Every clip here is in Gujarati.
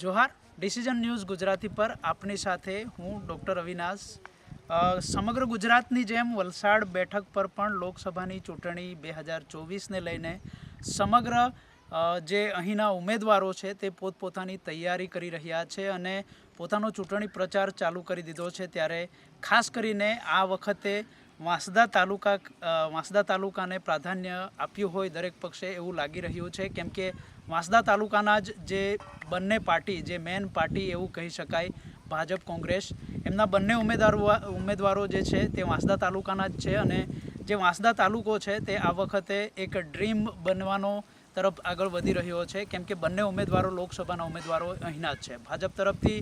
જોહાર ડિસિઝન ન્યૂઝ ગુજરાતી પર આપની સાથે હું ડૉક્ટર અવિનાશ। સમગ્ર ગુજરાતની જેમ વલસાડ બેઠક પર પણ લોકસભાની ચૂંટણી 2024ને લઈને સમગ્ર જે અહીંના ઉમેદવારો છે તે પોતપોતાની તૈયારી કરી રહ્યા છે અને પોતાનો ચૂંટણી પ્રચાર ચાલુ કરી દીધો છે। ત્યારે ખાસ કરીને આ વખતે વાંસદા તાલુકાને પ્રાધાન્ય આપ્યું હોય દરેક પક્ષે એવું લાગી રહ્યું છે, કેમ કે વાંસદા તાલુકાના જ જે બંને પાર્ટી જે મેન પાર્ટી એવું કહી શકાય ભાજપ કોંગ્રેસ, એમના બંને ઉમેદવારો જે છે તે વાંસદા તાલુકાના જ છે અને જે વાંસદા તાલુકો છે તે આ વખતે એક ડ્રીમ બનવાનો તરફ આગળ વધી રહ્યો છે, કેમ કે બંને ઉમેદવારો લોકસભાના ઉમેદવારો અહીંના જ છે। ભાજપ તરફથી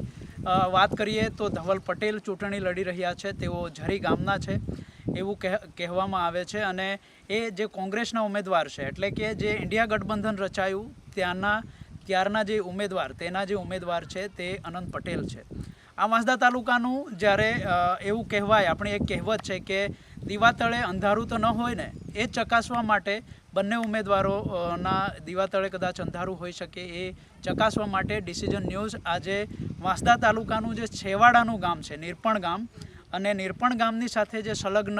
વાત કરીએ તો ધવલ પટેલ ચૂંટણી લડી રહ્યા છે, તેઓ ઝરી ગામના છે એવું કહેવામાં આવે છે અને એ જે કોંગ્રેસના ઉમેદવાર છે, એટલે કે જે ઇન્ડિયા ગઠબંધન રચાયું ત્યારના જે ઉમેદવાર છે તે અનંત પટેલ છે। આ વાંસદા તાલુકાનું જ્યારે એવું કહેવાય, આપણી એક કહેવત છે કે દીવા તળે અંધારું તો ન હોય ને, એ ચકાસવા માટે બંને ઉમેદવારોના દીવા તળે કદાચ અંધારું હોઈ શકે એ ચકાસવા માટે ડિસિઝન ન્યૂઝ આજે વાંસદા તાલુકાનું જે છેવાડાનું ગામ છે નિરપણ ગામ, અને નિરપણ ગામની સાથે જે સંલગ્ન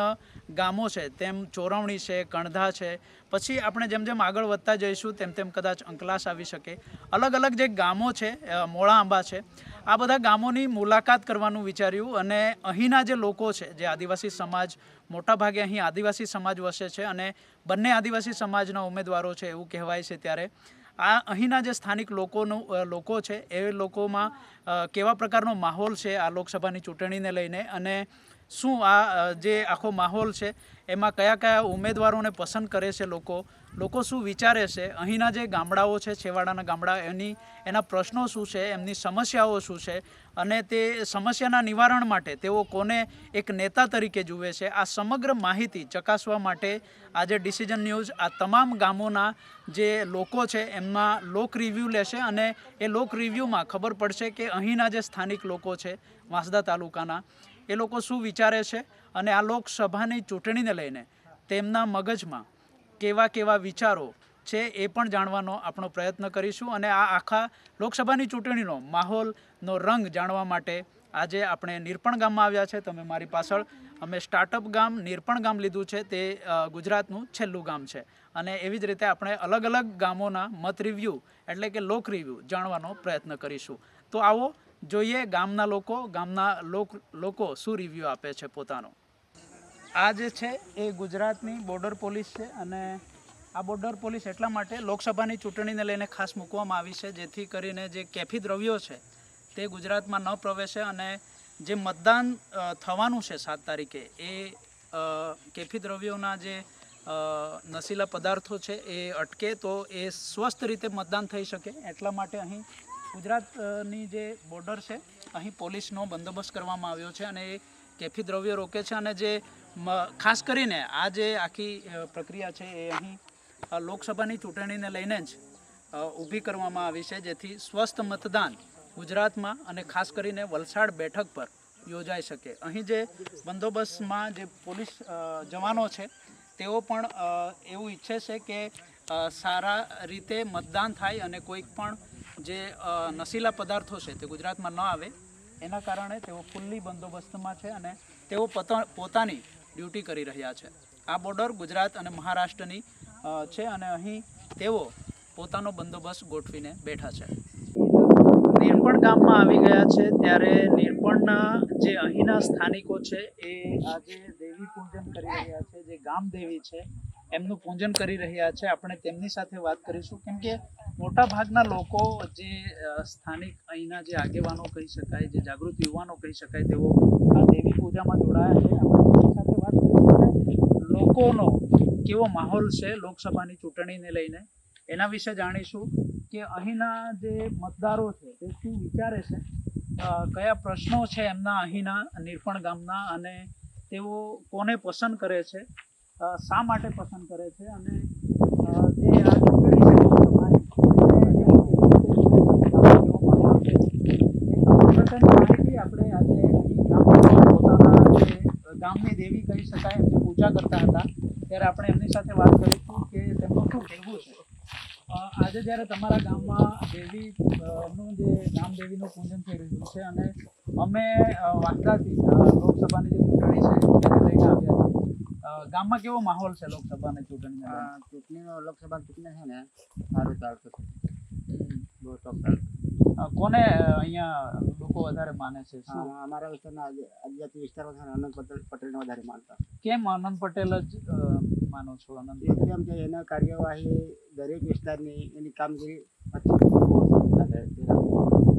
ગામો છે તેમ ચોરવણી છે, કણધા છે, પછી આપણે જેમ જેમ આગળ વધતા જઈશું તેમ કદાચ અંકલાસ આવી શકે, અલગ અલગ જે ગામો છે, મોળા આંબા છે, આ બધા ગામોની મુલાકાત કરવાનું વિચાર્યું અને અહીંના જે લોકો છે, જે આદિવાસી સમાજ, મોટાભાગે અહીં આદિવાસી સમાજ વસે છે અને બંને આદિવાસી સમાજના ઉમેદવારો છે એવું કહેવાય છે। ત્યારે આ અહીંના જે સ્થાનિક લોકો છે એ લોકોમાં કેવા પ્રકારનો માહોલ છે આ લોકસભાની ચૂંટણીને લઈને, અને શું આ જે આખો માહોલ છે એમાં કયા કયા ઉમેદવારોને પસંદ કરે છે લોકો શું વિચારે છે, અહીંના જે ગામડાઓ છે છેવાડાના ગામડા એના પ્રશ્નો શું છે, એમની સમસ્યાઓ શું છે અને તે સમસ્યાના નિવારણ માટે તેઓ કોને એક નેતા તરીકે જુએ છે, આ સમગ્ર માહિતી ચકાસવા માટે આજે ડિસિઝન ન્યૂઝ આ તમામ ગામોના જે લોકો છે એમના લોક રિવ્યૂ લેશે અને એ લોક રિવ્યૂમાં ખબર પડશે કે અહીંના જે સ્થાનિક લોકો છે વાંસદા તાલુકાના, એ લોકો શું વિચારે છે અને આ લોકસભાની ચૂંટણીને લઈને તેમના મગજમાં કેવા વિચારો છે એ પણ જાણવાનો આપણો પ્રયત્ન કરીશું અને આ આખા લોકસભાની ચૂંટણીનો માહોલનો રંગ જાણવા માટે આજે આપણે નિરપણ ગામમાં આવ્યા છે। તમે મારી પાછળ અમે સ્ટાર્ટઅપ ગામ નિરપણ ગામ લીધું છે, તે ગુજરાતનું છેલ્લું ગામ છે અને એવી જ રીતે આપણે અલગ અલગ ગામોના મત રિવ્યૂ એટલે કે લોક રિવ્યૂ જાણવાનો પ્રયત્ન કરીશું। તો આવો જોઈએ ગામના લોકો શું રિવ્યૂ આપે છે પોતાનો। આ જે છે એ ગુજરાતની બોર્ડર પોલીસ છે અને આ બોર્ડર પોલીસ એટલા માટે લોકસભાની ચૂંટણીને લઈને ખાસ મૂકવામાં આવી છે જેથી કરીને જે કેફી દ્રવ્યો છે તે ગુજરાતમાં ન પ્રવેશે અને જે મતદાન થવાનું છે 7 તારીખે એ કેફી દ્રવ્યોના જે નશીલા પદાર્થો છે એ અટકે તો એ સ્વસ્થ રીતે મતદાન થઈ શકે, એટલા માટે અહીં ગુજરાતની જે બોર્ડર છે અહીં પોલીસનો બંદોબસ્ત કરવામાં આવ્યો છે અને એ કેફી દ્રવ્યો રોકે છે અને જે ખાસ કરીને આ જે આખી પ્રક્રિયા છે એ અહીં લોકસભાની ચૂંટણીને લઈને જ ઊભી કરવામાં આવી છે, જેથી સ્વસ્થ મતદાન ગુજરાતમાં અને ખાસ કરીને વલસાડ બેઠક પર યોજાઈ શકે। અહીં જે બંદોબસ્તમાં જે પોલીસ જવાનો છે તેઓ પણ એવું ઈચ્છે છે કે સારા રીતે મતદાન થાય અને કોઈક પણ જે નશીલા પદાર્થો છે તે ગુજરાતમાં ન આવે, એના કારણે તેઓ ફૂલ્લી બંદોબસ્તમાં છે અને તેઓ પોતાની ડ્યુટી કરી રહ્યા છે। આ બોર્ડર ગુજરાત અને મહારાષ્ટ્રની છે અને અહીં તેઓ પોતાનો બંદોબસ્ત ગોઠવીને બેઠા છે। નિરપણ ગામમાં આવી ગયા છે, ત્યારે નિરપણના જે અહીંના સ્થાનિકો છે એ આજે દેવી પૂજન કરી રહ્યા છે, જે ગામ દેવી છે એમનું પૂજન કરી રહ્યા છે। આપણે તેમની સાથે વાત કરીશું, કેમ કે મોટા ભાગના લોકો જે સ્થાનિક અહીંના જે આગેવાનો કહી શકાય, જે જાગૃત યુવાનો કહી શકાય, તેઓ આ દેવી પૂજામાં જોડાયા છે। આપણે તેમની સાથે વાત કરીશું, લોકોનો કેવો માહોલ છે લોકસભાની ચૂંટણીને લઈને એના વિશે જાણીશું કે અહીંના જે મતદારો છે તે શું વિચારે છે, કયા પ્રશ્નો છે એમના અહીંના નિરપણ ગામના અને તેઓ કોને પસંદ કરે છે, શા માટે પસંદ કરે છે અને જે આ ચૂંટણી છે માહિતી આપણે આજે પોતાના જે ગામની દેવી કહી શકાય એમની પૂજા કરતા હતા, ત્યારે આપણે એમની સાથે વાત કરીશું કે તેમનું શું કહેવું છે। આજે જ્યારે તમારા ગામમાં દેવી નું જે ગામ દેવીનું પૂજન થઈ રહ્યું છે અને અમે વાંસદાથી લોકસભાની જે ચૂંટણી છે તેને લઈને આવ્યા છીએ, ગામમાં કેવો માહોલ છે લોકસભાની ચૂંટણીનો? લોકસભાની ચૂંટણી છે ને સારું ચાલતું છે, બહુ ટોપ ચાલતું. કોને અહીંયા લોકો વધારે માને છે? શું અમારા વિસ્તારના આદિજાતિ વિસ્તારમાં છે ને આનંદ પટેલને વધારે માનતા. કેમ આનંદ પટેલ જ માનો છો? આનંદ કેમ કે એના કાર્યવાહી દરેક વિસ્તારની એની કામગીરી કયા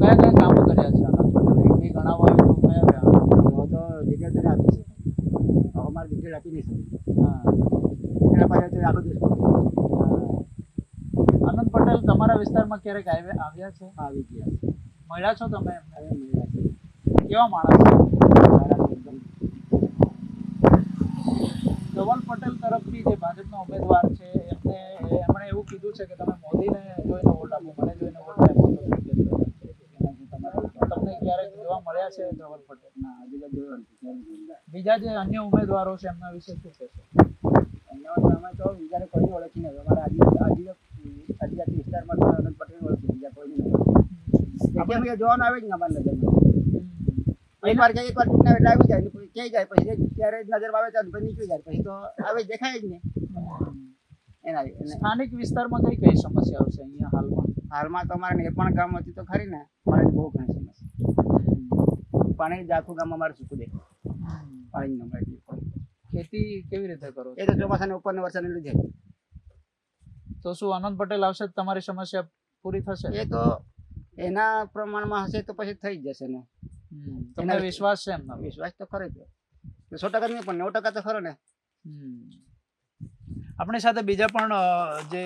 કયા કામો કર્યા છે આનંદ પટેલે? એક બી ગણાવવા હોય તો કયા કયા? તો ડિટેલ તને આપી છે, અમારે ડિટેલ આપી નહીં શકે. હા, ડિટેલ અપાય તો આખો દિવસ આનંદ પટેલ તમારા વિસ્તારમાં ક્યારેક આવ્યા છે? આવી ગયા. મળ્યા છો તમે? મળ્યા છે. કેવા માણસ છે? એકદમ ધવલ પટેલ તરફથી જે ભાજપના ઉમેદવાર છે એમણે એવું કીધું છે કે તમે મોદીને જોઈને વોટ આપો, મને જોઈને વોટ આપો તો થઈ જશે. તમને ક્યારેક જોવા મળ્યા છે ધવલ પટેલ? ના, હજી તો જોયો નથી. બીજા જે અન્ય ઉમેદવારો છે એમના વિશે શું કહેશો? અમે તો બીજાને કોઈને ઓળખી નહીં. અમારા આદિજાતિ વિસ્તારમાં તો આનંદ પટેલ ઓળખી, બીજા કોઈને નહીં. આપણે જોવાનું આવે જ ને અમારી નજરમાં. એકવાર ચૂંટણી એટલે આવી જાય, ક્યાંય જાય પછી ત્યારે નજરમાં આવે ત્યારે પછી નીકળી જાય, પછી તો આવે દેખાય જ ને. એના સ્થાનિક વિસ્તારમાં કઈ કઈ સમસ્યાઓ છે અહીંયા હાલમાં તો અમારે નેરપણ ગામ હતી તો ખરી ને, પાણી બહુ ઘણી સમસ્યા. પાણી આખું ગામ અમારે સૂકું દેખાય, પાણી નંબર. ખેતી કેવી રીતે કરો? એ તો ચોમાસાને ઉપરને વરસાદને લીધે. તો શું આનંદ પટેલ આવશે તમારી સમસ્યા પૂરી થશે? એ તો એના પ્રમાણમાં હશે તો પછી થઈ જ જશે ને. તમને વિશ્વાસ છે એમનો? વિશ્વાસ તો ખરો જ, 100% નહીં પણ 90% તો ખરો ને. આપણી સાથે બીજા પણ જે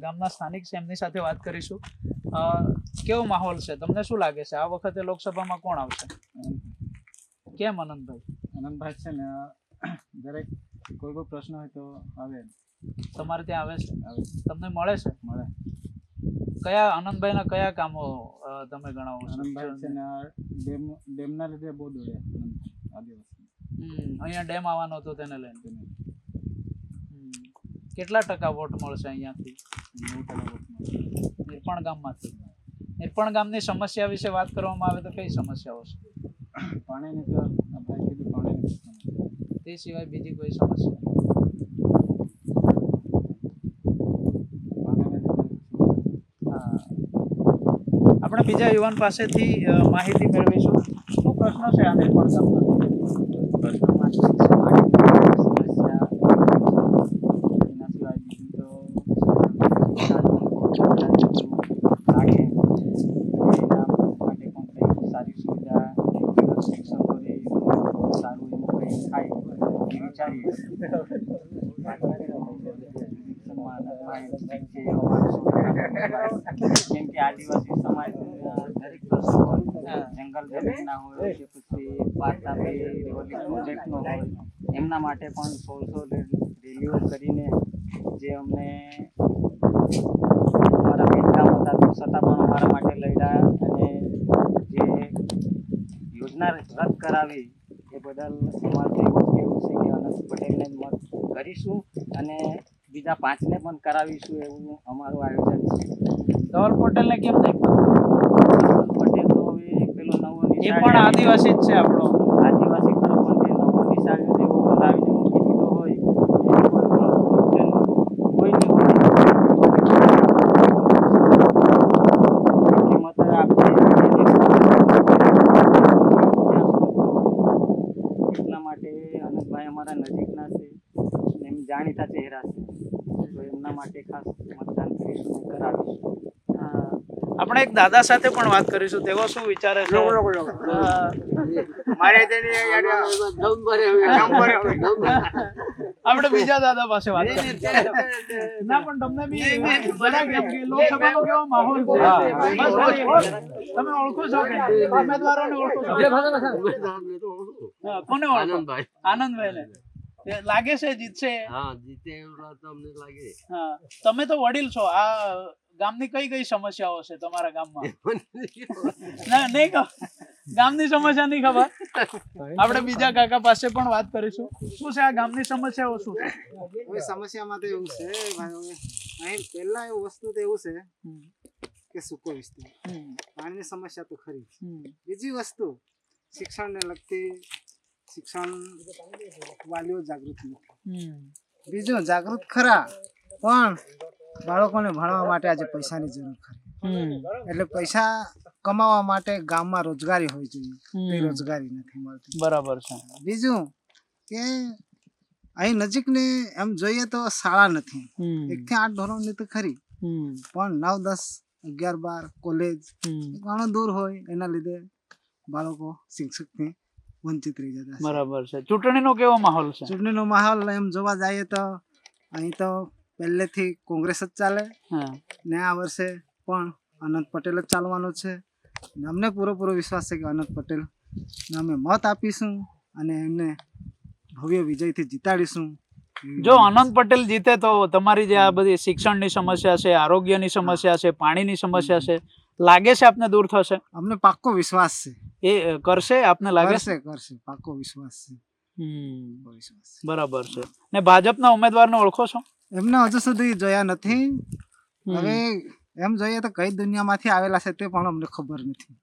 ગામના સ્થાનિક છે એમની સાથે વાત કરીશું. કેવો માહોલ છે? તમને શું લાગે છે આ વખતે લોકસભામાં કોણ આવશે? કેમ આનંદભાઈ? આનંદભાઈ છે ને દરેક કોઈ પ્રશ્ન હોય તો આવે. તમારે ત્યાં આવે છે? તમને મળે છે? મળે. કયા આનંદભાઈના કયા કામો તમે ગણાવો છો? આનંદભાઈ છે ને ડેમના લીધે બહુ દોડ્યા આદિવાસી. અહીંયા ડેમ આવવાનો હતો તેને લઈને. કેટલા ટકા વોટ મળશે અહીંયાથી? 9% વોટ મળશે નિરપણ ગામમાંથી. નિરપણ ગામની સમસ્યા વિશે વાત કરવામાં આવે તો કઈ સમસ્યાઓ છે? પાણીની તો આપણે કીધું, પાણીની. તે સિવાય બીજી કોઈ સમસ્યા? આપણે બીજા યુવાન પાસેથી માહિતી મેળવીશું. શું પ્રશ્નો છે આ નિરપણ ગામના? પ્રશ્નોમાં કેમ કે આદિવાસી સમાજ દરેક જંગલ જમીનના હોય કે પછી પ્રોજેક્ટનો હોય, એમના માટે પણ 100 રેલીઓ કરીને જે અમને અમારા ભેદકામ હતા તો છતાં પણ અમારા માટે લડ્યા અને જે યોજના રદ કરાવી એ બદલ અમારું એવું કેવું છે કે આનંદ પટેલને મત કરીશું અને બીજા 5ને પણ કરાવીશું એવું અમારું આયોજન છે. ધવલ પટેલને કેમ નહીં? પટેલ તો હવે પેલો નવો એ પણ આદિવાસી જ છે આપણો. આદિવાસી ખરો પણ તે નવો નિશાળ્યો જેવો લાવીને મૂકી દીધો હોય કોઈ નહીં હોય કિંમત આપણે એટલા માટે આનંદભાઈ અમારા નજીકના છે, એમ જાણીતા ચહેરા છે, તો એમના માટે ખાસ મતદાન કરીશું અને કરાવીશું. આપણે એક દાદા સાથે પણ વાત કરીશું, તેઓ શું વિચારે છે. આપણે બીજા દાદા પાસે વાત ના પણ તમને બી લોકસભાનો કેવો માહોલ છે? તમે ઓળખો છો કે ઉમેદવારોને ઓળખો છો? કોને ઓળખો? આનંદભાઈ ને લાગે છે જીતશે? હા, જીતે એવું તો અમને લાગે. હા, તમે તો વડીલ છો, આ ગામની કઈ કઈ સમસ્યાઓ છે તમારા ગામમાં? ના નહીં કહો. ગામની સમસ્યા નહીં ખબર. આપણે બીજા કાકા પાસે પણ વાત કરીશું. શું છે આ ગામની સમસ્યાઓ શું છે? હવે સમસ્યામાં તો એવું છે ભાઈ, હવે અહીં પહેલા એવું વસ્તુ તો એવું છે કે સૂકો વિસ્તાર, પાણીની સમસ્યા તો ખરી જ. બીજી વસ્તુ શિક્ષણને લગતી, શિક્ષણ વાલીઓ જાગૃત નથી. બીજું જાગૃત ખરા, પણ બાળકોને ભણવા માટે આજે પૈસાની જરૂર ખરી. એટલે પૈસા કમાવા માટે ગામમાં રોજગારી હોવી જોઈએ, તે રોજગારી નથી મળતી. બરાબર છે. બીજું કે અહીં નજીકની એમ જોઈએ તો શાળા નથી. 1 થી 8 ધોરણની તો ખરી, પણ 9, 10, 11, 12 કોલેજ ઘણું દૂર હોય, એના લીધે બાળકો શિક્ષકથી વંચિત રહી જતા છે. બરાબર છે. ચૂંટણીનો કેવો માહોલ છે? ચૂંટણીનો માહોલ એમ જોવા જઈએ તો અહીં તો પહેલેથી કોંગ્રેસ જ ચાલે, ને આ વર્ષે પણ અનંત પટેલ જ ચાલવાનો છે. ને અમને પૂરેપૂરો વિશ્વાસ છે કે અનંત પટેલ ને અમે મત આપીશું અને એમને ભવ્ય વિજયથી જીતાડીશું. જો અનંત પટેલ જીતે તો તમારી જે આ બધી શિક્ષણની સમસ્યા છે, આરોગ્યની સમસ્યા છે, પાણીની સમસ્યા છે, લાગે છે આપને દૂર થશે? અમને પાક્કો વિશ્વાસ છે. એ કરશે આપને લાગે છે? કરશે, પાક્કો વિશ્વાસ છે. બરાબર છે. ને ભાજપના ઉમેદવારને ઓળખો છો? એમને હજુ સુધી જોયા નથી. હવે એમ જોઈએ તો કઈ દુનિયામાંથી આવેલા છે તે પણ અમને ખબર નથી.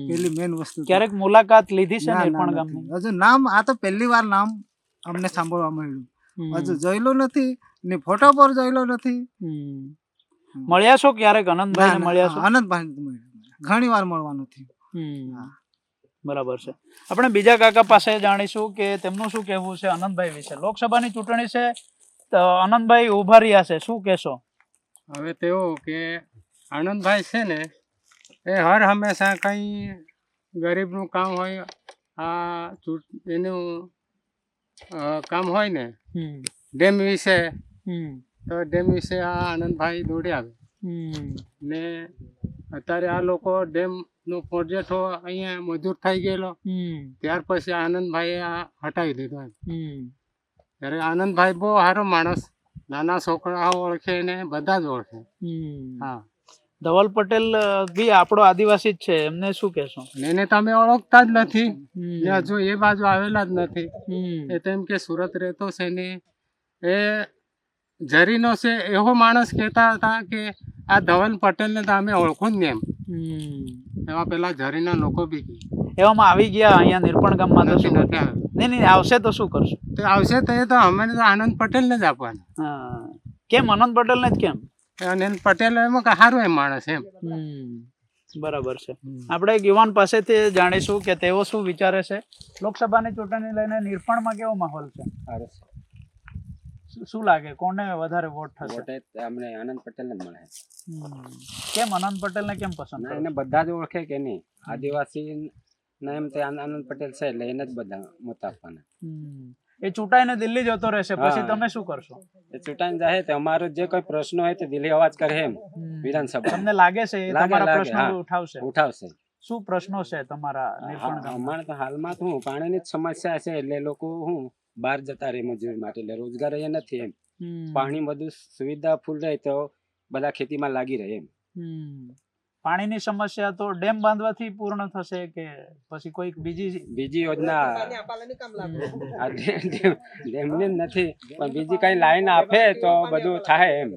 પેલી મેન વસ્તુ, ક્યારેક મુલાકાત લીધી છે નિર્પણ ગામની? હજુ નામ, આ તો પહેલી વાર નામ અમને સાંભળવા મળ્યું. હજુ જોયેલું નથી ને ફોટો પર જોયેલો નથી. મળ્યા છો ક્યારેક આનંદભાઈને? મળ્યા છો? આનંદભાઈ ઘણી વાર મળવાનું થયું. બરાબર છે. આપણે બીજા કાકા પાસે જાણીશું કે તેમનું શું કહેવું છે આનંદભાઈ વિશે. લોકસભાની ચૂંટણી છે તો આનંદભાઈ ઉભા રહ્યા છે, શું કહેશો? હવે તેવું કે આનંદભાઈ છે ને એ હર હંમેશા કંઈ ગરીબનું કામ હોય, આ એનું કામ હોય ને ડેમ વિશે, તો ડેમ વિશે આ આનંદભાઈ દોડી આવે. ને અત્યારે આ લોકો ડેમનો પ્રોજેક્ટ અહીંયા મજૂર થઈ ગયેલો, ત્યાર પછી આનંદભાઈએ આ હટાવી દીધો એમ. ત્યારે આનંદભાઈ બહુ સારો માણસ, નાના છોકરાઓ ઓળખે ને બધા જ ઓળખે. હા, ધવલ પટેલ બી આપણો આદિવાસી જ છે, એમને શું કહેશો? એને તમે ઓળખતા જ નથી ને હજુ એ બાજુ આવેલા જ નથી. એ તો એમ કે સુરત રહેતો છે ને એ ઝરીનો છે એવો માણસ કહેતા હતા કે આ ધવલ પટેલને તો અમે ઓળખું જ ને એમ. એમાં પેલા ઝરીના લોકો બી એવામાં આવી ગયા અહીંયા નિર્પણ ગામમાં તો શું? નથી આવે. નહીં, આવશે તો શું કરશો? તો આવશે તો એ તો અમે તો આનંદ પટેલને જ આપવાના. કેમ આનંદ પટેલને જ કેમ? આનંદ પટેલ એમાં સારું એમ માણસ એમ. બરાબર છે. આપણે એક યુવાન પાસેથી જાણીશું કે તેઓ શું વિચારે છે. લોકસભાની ચૂંટણી લઈને નિર્પણમાં કેવો માહોલ છે? શું લાગે કોને વધારે વોટ થશે? વોટ અમને આનંદ પટેલને જ મળે. કેમ આનંદ પટેલને કેમ પસંદ? એને બધા જ ઓળખે કે નહીં, આદિવાસી ના એમ તે આનંદ પટેલ છે એટલે એને જ બધા મત આપવાના. એ ચૂંટાઈને દિલ્હી જતો રહેશે, પછી તમે શું કરશો? એ ચૂંટાઈને જાય તો અમારો જે કોઈ પ્રશ્ન હોય તો દિલ્હી અવાજ કરે એમ વિધાનસભા. તમને લાગે છે એ તમારા પ્રશ્નો ઉઠાવશે? શું પ્રશ્નો છે તમારા નિર્પણ ગામમાં? અમારે તો હાલમાં તો હું પાણીની જ સમસ્યા છે એટલે લોકો હું બહાર જતા રહે મજૂરી માટે, એટલે રોજગાર અહીંયા નથી એમ. પાણી બધું સુવિધા ફૂલ રહે તો બધા ખેતીમાં લાગી રહે એમ. પાણીની સમસ્યા તો ડેમ બાંધવાથી પૂર્ણ થશે કે પછી કોઈ બીજી યોજના? ડેમની નથી પણ બીજી કઈ લાઈન આપે તો બધું થાય એમ.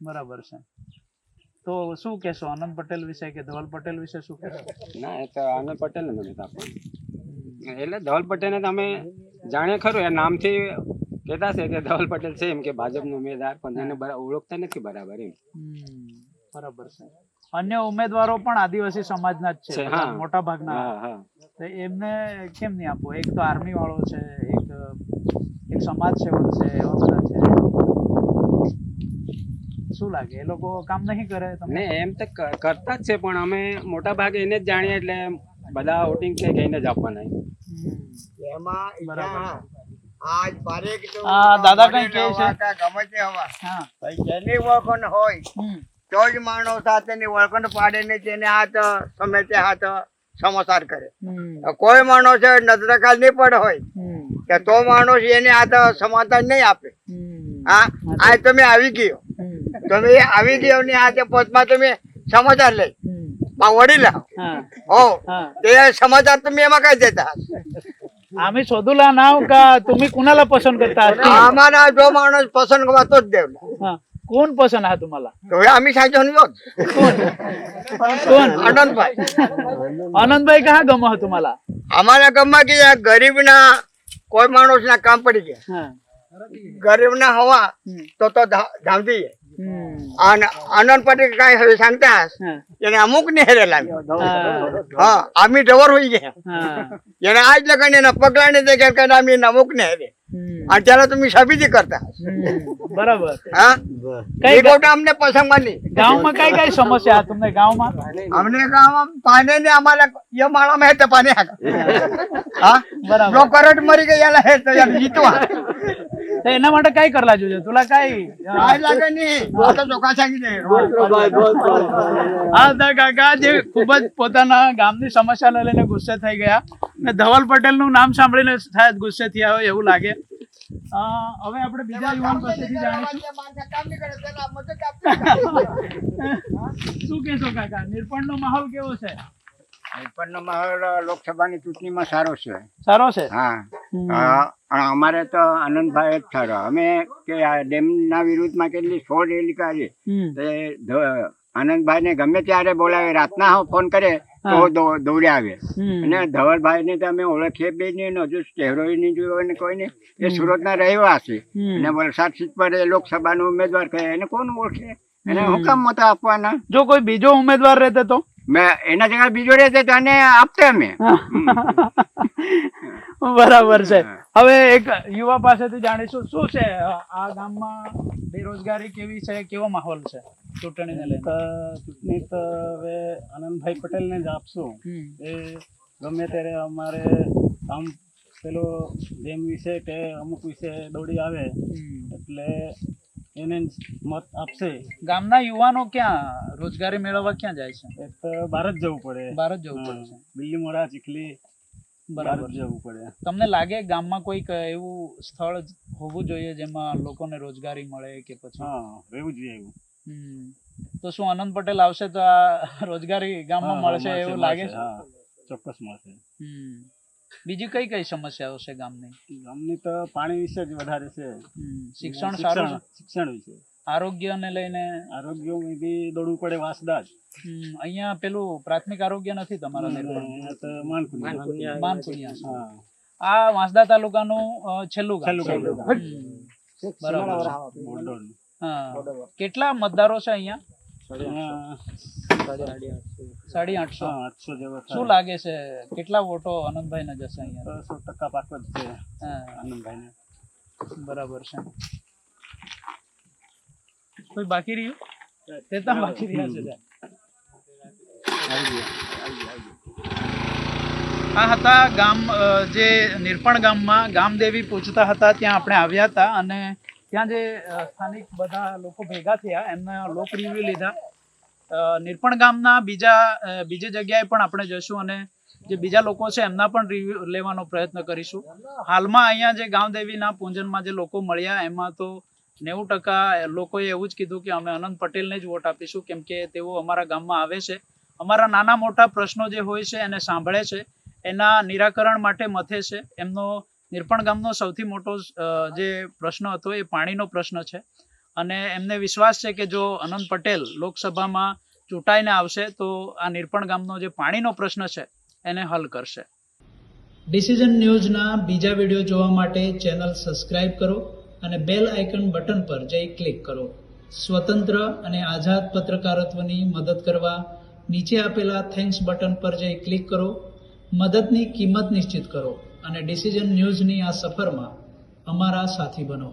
બરાબર છે. તો શું કહેશો આનંદ પટેલ વિશે કે ધવલ પટેલ વિશે શું કહેશો? ના, એ તો આનંદ પટેલ ને મદદ આપવાનું. એટલે ધવલ પટેલ ને તમે જાણીએ ખરું, એ નામથી કહેતા છે કે ધવલ પટેલ છે એમ કે ભાજપનો ઉમેદવાર, પણ એને ઓળખતા નથી બરાબર એમ. બરાબર છે. અન્ય ઉમેદવારો પણ આદિવાસી સમાજના જ છે મોટા ભાગના, એમને કેમ નહીં આપો? એક તો આર્મી વાળો છે, એક સમાજ સેવક છે, એવા બધા છે. શું લાગે એ લોકો કામ નહીં કરે? તમને એમ તો કરતા જ છે, પણ અમે મોટા ભાગે એને જ જાણીએ એટલે બધા વોટિંગ છે કે એને જ આપવાના. દાદા કઈ કહે છે? ગમે તે હવા જેની વળખણ હોય તો જ માણસ સાથેની વળખણ પાડે ને તેને હાથ સમય તે હાથ સમાચાર કરે. કોઈ માણસ નજરખાલ નહીં પડે હોય કે તો માણસ એને હાથ સમાચાર નહીં આપે. હા, આ તમે આવી ગયો, તમે આવી ગયો ને હાથે પોતમાં તમે સમાચાર લઈ वडील हा हो हा ते समाचार तुम्ही एमा काय देता आम्ही शोधूला नाव का तुम्ही कुणाला पसंत करता आम्हाला जो माणूस पसंत करा तोच देवला हा कोण पसंत आहे तुम्हाला तो हे आम्ही सांगतो कोण आनंदभाई आनंदभाई कहा गमो है तुम्हाला हमारा गम्मा की गरीब ना कोई माणूस ना काम पड़ी गया हाँ गरीब ना हवा तो धामती है અને આનંદ પટેલ કાંઈ હવે सांगता એને અમુક ને હેરેલા હા આम्ही डवर होई ગયા એને આજ લગન એના પગલા ને દેખાડ કે આम्ही અમુક ને હેરે અને त्याला तुम्ही साबिती करता बराबर હા કઈ ये गोटा हमने पसंद मानी गांव में कई कई समस्या है तुमने गांव में हमने गाँव पानी ने हमारा ये माळा में है पाणी हाँ बराबर जो करंट मरी गई याला है तो यार जीतवा તો એના માટે કઈ કરલા જોઈએ તુલા કઈ काय लागे नहीं वो तो ચોખા सांगी दे હા તા કાકા જે ખૂબ જ પોતાના ગામની સમસ્યાને લઈને ગુસ્સે થઈ ગયા ને ધવલ પટેલનું નામ સાંભળીને શાયદ ગુસ્સે થયા હોય એવું લાગે હવે આપણે બીજા યુવાન પાસેથી જાણીશું શું કહેશો કાકા નિર્પણનો માહોલ કેવો છે નિર્પણનો માહોલ લોકસભાની ચૂંટણીમાં સારો છે સારો છે હા અમારે તો આનંદભાઈ જ સારો અમે કે આ ડેમના વિરુદ્ધમાં કેટલી 16 રેલી કાઢી તે આનંદભાઈ ને ગમે ત્યારે બોલાવે રાતના ફોન કરે તો દોડે આવે અને ધવલભાઈ ને તો અમે ઓળખીએ બે ને હજુ ચહેરો નહીં જોયો ને કોઈ ને એ સુરતના રહેવાસી અને વલસાડ સીટ પર એ લોકસભાનો ઉમેદવાર કહે એને કોણ ઓળખે એને હું કામ મત આપવાના જો કોઈ બીજો ઉમેદવાર રહેતે તો મેં એના જગ્યા બીજો રહેતે તો એને આપતે અમે બરાબર છે હવે એક યુવા પાસેથી જાણીશું શું છે આ ગામમાં બેરોજગારી કેવી છે કેવો માહોલ છે ચૂંટણીને લઈને ચૂંટણી તો હવે આનંદભાઈ પટેલને જ આપશું એ ગમે ત્યારે અમારે કામ પેલો જેમ વિશે કે અમુક વિશે દોડી આવે એટલે એને મત આપશે ગામના યુવાનો ક્યાં રોજગારી મેળવવા ક્યાં જાય છે એક તો બહાર જ જવું પડે બહાર જ જવું પડે છે બિલ્લીમોરા ચીખલી બરાબર જવું પડે તમને લાગે ગામમાં કોઈક એવું સ્થળ હોવું જોઈએ જેમાં લોકોને રોજગારી મળે કે પછી હા રહેવું જોઈએ એવું તો શું આનંદ પટેલ આવશે તો આ રોજગારી ગામમાં મળશે એવું લાગે છે હા ચોક્કસ મળશે બીજી કઈ કઈ સમસ્યાઓ છે ગામની ગામની તો પાણી વિશે જ વધારે છે શિક્ષણ સારું છે શિક્ષણ વિશે આરોગ્યને લઈને આરોગ્યમાં બી દોડવું પડે વાસદા જ અહીંયા પેલું પ્રાથમિક આરોગ્ય નથી તમારા તો માનકુનિયા હા આ વાંસદા તાલુકાનું છેલ્લું ગામ બરાબર હા કેટલા મતદારો છે અહીંયા 850 જેવો શું લાગે છે કેટલા વોટો આનંદભાઈ ને જશે અહીંયા 100% પાક જ છે આનંદભાઈ ને બરાબર છે કોઈ બાકી રહ્યું તે તો બાકી રહ્યા છે આ હતા ગામ જે નિર્પણ ગામમાં ગામદેવી પૂછતા હતા ત્યાં આપણે આવ્યા હતા અને ત્યાં જે સ્થાનિક બધા લોકો ભેગા થયા એમના લોક રિવ્યુ લીધા નિર્પણ ગામના બીજી જગ્યાએ પણ આપણે જઈશું અને જે બીજા લોકો છે એમના પણ રિવ્યુ લેવાનો પ્રયત્ન કરીશું હાલમાં અહીંયા જે ગામદેવીના પૂજનમાં જે લોકો મળ્યા એમાં તો 90% લોકોએ એવું જ કીધું કે અમે આનંદ પટેલને જ વોટ આપીશું કેમ કે તેઓ અમારા ગામમાં આવે છે અમારા નાના મોટા પ્રશ્નો જે હોય છે એને સાંભળે છે એના નિરાકરણ માટે મથે છે એમનો નિર્પણ ગામનો સૌથી મોટો જે પ્રશ્ન હતો એ પાણીનો પ્રશ્ન છે અને એમને વિશ્વાસ છે કે જો આનંદ પટેલ લોકસભામાં ચૂંટાઈને આવશે તો આ નિર્પણ ગામનો જે પાણીનો પ્રશ્ન છે એને હલ કરશે ડિસિઝન ન્યૂઝના બીજા વિડીયો જોવા માટે ચેનલ સબસ્ક્રાઇબ કરો અને બેલ આઇકન બટન પર જઈ ક્લિક કરો સ્વતંત્ર અને આઝાદ પત્રકારત્વની મદદ કરવા નીચે આપેલા થેન્ક્સ બટન પર જઈ ક્લિક કરો મદદની કિંમત નિશ્ચિત કરો અને ડિસિઝન ન્યૂઝની આ સફરમાં અમારા સાથી બનો